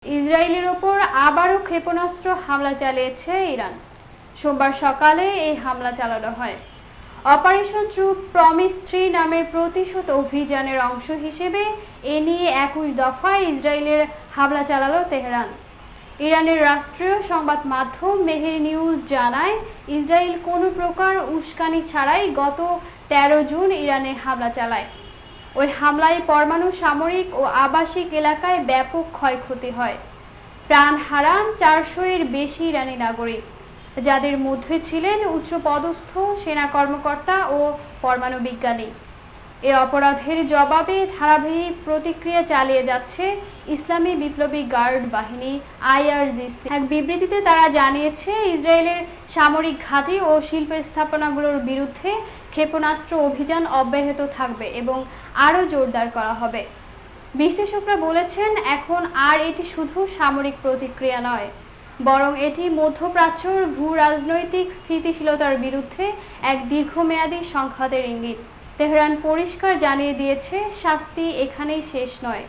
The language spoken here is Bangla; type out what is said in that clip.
ইসরায়েলের ওপর আবারও ক্ষেপণাস্ত্র হামলা চালিয়েছে ইরান। সোমবার সকালে এই হামলা চালানো হয়। অপারেশন ট্রু প্রমিস 3 নামের প্রতিশোধ অভিযানের অংশ হিসেবে এ নিয়ে 21 দফায় ইসরায়েলের হামলা চালালো তেহরান। ইরানের রাষ্ট্রীয় সংবাদ মাধ্যম মেহের নিউজ জানায়, ইসরায়েল কোনো প্রকার উস্কানি ছাড়াই গত 13 জুন ইরানে হামলা চালায়। ওই হামলায় পরমাণু সামরিক ও আবাসিক এলাকায় ব্যাপক ক্ষয়ক্ষতি হয়। প্রাণ হারান 400-এর বেশি ইরানি নাগরিক, যাদের মধ্যে ছিলেন উচ্চপদস্থ সেনা কর্মকর্তা ও পরমাণু বিজ্ঞানী। এ অপরাধের জবাবে ধারাবাহিক প্রতিক্রিয়া চালিয়ে যাচ্ছে ইসলামী বিপ্লবী গার্ড বাহিনী IRGC। এক বিবৃতিতে তারা জানিয়েছে, ইসরায়েলের সামরিক ঘাঁটি ও শিল্প স্থাপনাগুলোর বিরুদ্ধে ক্ষেপণাস্ত্র অভিযান অব্যাহত থাকবে এবং আরও জোরদার করা হবে। বিশ্লেষকরা বলেছেন, এখন আর এটি শুধু সামরিক প্রতিক্রিয়া নয়, বরং এটি মধ্যপ্রাচ্যের ভূ-রাজনৈতিক স্থিতিশীলতার বিরুদ্ধে এক দীর্ঘমেয়াদী সংঘাতের ইঙ্গিত। তেহরান পরিষ্কার জানিয়ে দিয়েছে, শাস্তি এখানেই শেষ নয়।